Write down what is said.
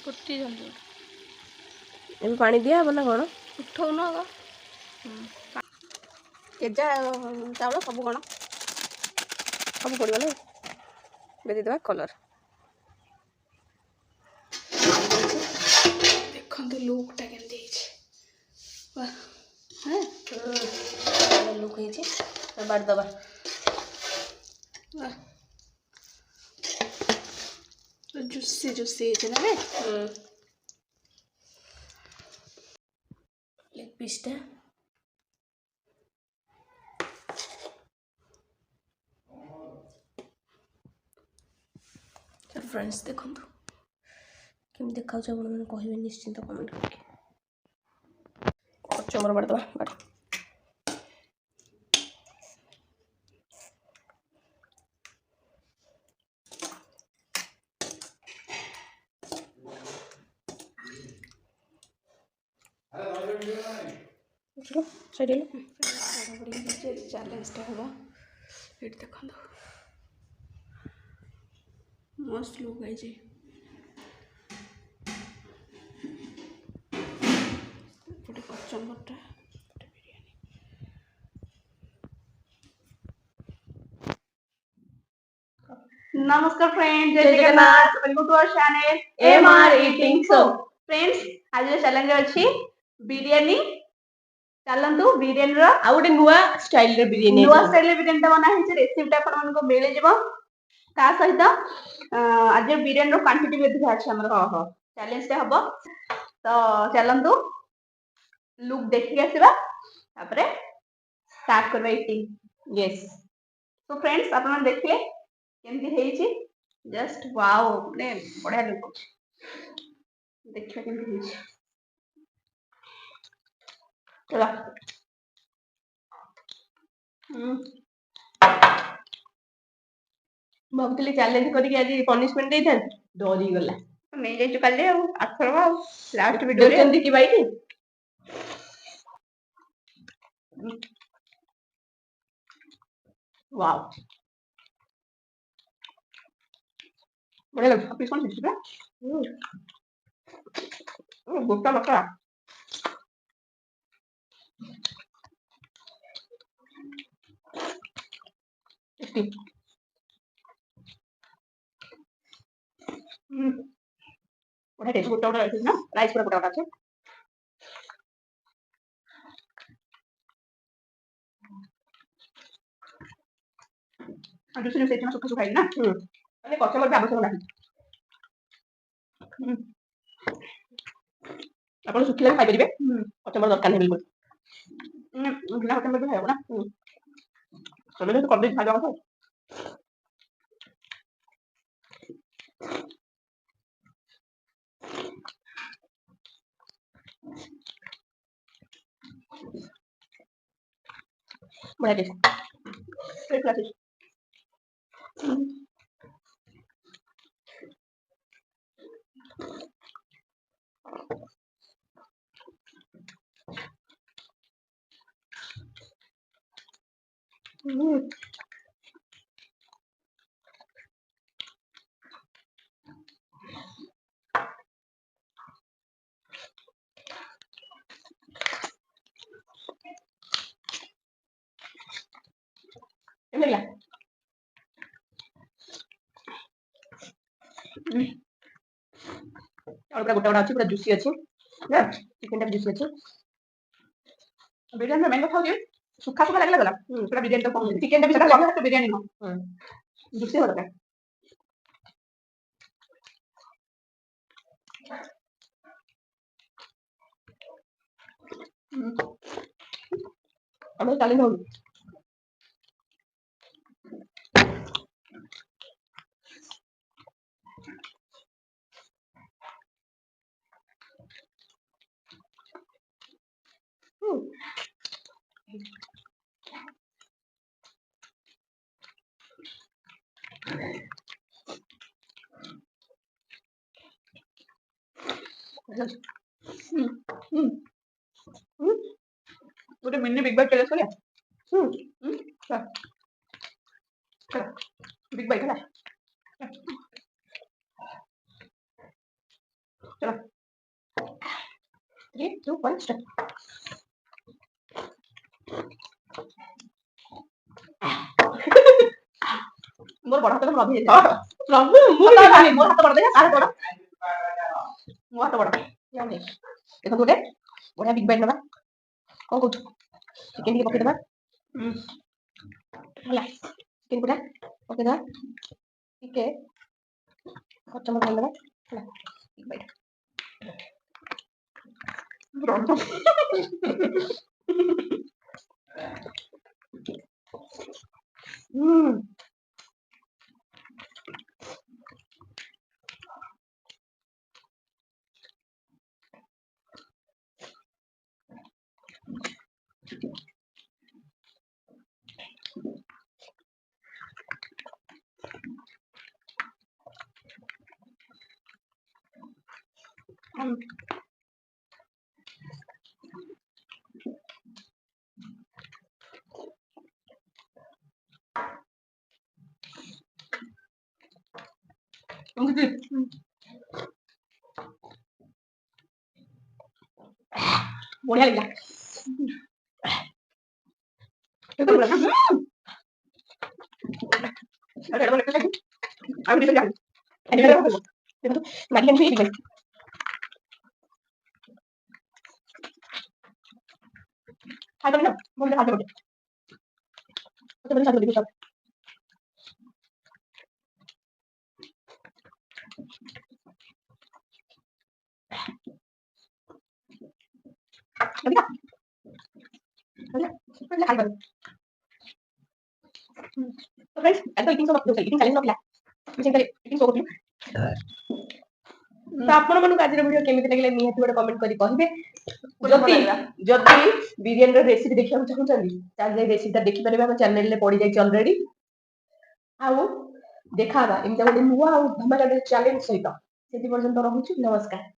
फुटी जल्दी ଏବେ ପାଣି ଦିଆହେବ ନା କ'ଣ? उठौन आग କେଜା ଚାଉଳ ସବୁ କ'ଣ ସବୁ ପଡ଼ିବ ନା ଦେଇଦେବା କଲର୍। देखो लुकटा केमती वाह हाँ ଲୁକ୍ ହେଇଛି ବାଡ଼ି ଦେବା। वाह जुसी जुसी है ना रे ଲେగ్ ପିସ୍ଟା फ्रेंड्स देखो केमी देखा आपने कहे निश्चिंत कमेंट करके कचमर बाड़दे बाड़ी चैलेंज हम ये देख मस्त लुक आई कचम्बरटा नमस्कार फ्रेंड्स जय Jagannath welcome to our channel MR eating show. Friends आज चैलेंज अछि बिरयानी चलंतु बिरयानी रो आ गोटे नुआ स्टाइल रे बिरयानी टा बना है रेसिपी अपन मन को मिल जिवो ता सहित आज बिरयानी रो क्वांटिटी भी अधिक अछि हमर हो चैलेंज टे हबो तो चलंतु लुक देखि आसीबा तापरे स्टार्ट करबा ईटिंग। यस तो फ्रेंड्स अपन देखिए केमती हेछि जस्ट वाओ ने बढ़िया लुक अछि देखिए केमती हेछि चला भावुली चैलेंज करके आज पनिशमेंट दे था डरी गला नहीं जाइछु काले आ आथरवा लास्ट वीडियो रे देचंदी की बाइट वाओ बढ़िया लग पीस कौन सी गोटा बका बढ़िया टेस्ट गोटा गोटा ना राइस पूरा गोटा गोटा আছে दूसरी से इतना सुखा सुखा है ना मैंने कच्चा भी आवश्यक नहीं ଆପଣ ଶୁଖିଲା ବି ଖାଇପାରିବେ କଚମ୍ବର ଦରକାର ନାହିଁ ବିଲକୁଲ ବିନା କଚମ୍ବର ବି ଖାଇବ ନା ତମେ ଯଦି କରିଦେଇଛି ଖାଇବା କଥା बड़ा टेस्ट Ini lah. और पूरा गोटा अच्छी पूरा जूसी अच्छी ना चिकन टा जूसी अच्छी बिरयानी में मैंने खाओ सूखा सूखा लगला गला पूरा बिरयानी तो चिकन टा भी सूखा लगा तो बिरयानी नो जूसी हो रहा है अब चैलेंज हो ଗୋଟେ ମିନି ବିଗ ବାଇଟ୍ ଚ୍ୟାଲେଞ୍ଜ କରିବା ବିଗ ବାଇଟ୍ ହେଲା चलो 3 2 1 स्टार्ट। मोर बड़ हाथ में अभी प्रभु मोर हाथ बड़ दे आरे बड़ मोर हाथ बड़ या नहीं देखो गोटे बढ़िया बिग बाइट नबा कौन कहू चिकन के पकेट होला चिकन पूरा पकेट ठीक है खर्च मत करना होला बिग बाइट हम्म बढ़िया लगा अरे बोले कैसे अब भी जान अरे देखो देखो मारियन भी गई हां तो ना बोल हां तो बोल तो सब अभी बोले हां बोल तो फ्रेंड्स आज तो इटिंग सो मत इटिंग चैलेंज नथिला मुझे इटिंग सो करथि तो आपण मन आज वीडियो केमिति लागले निहाती गोटे कमेंट करी कहबे जति जति बिरियानी रो रेसिपी देखिया चाहूछंदी ताले रेसिपी देखि परिबा हम चैनल ले पड़ी जाई ऑलरेडी आउ देखाबा एमता गोटे नुवा धमाका चैलेंज सहित सेति पर्यंत रहूची नमस्कार।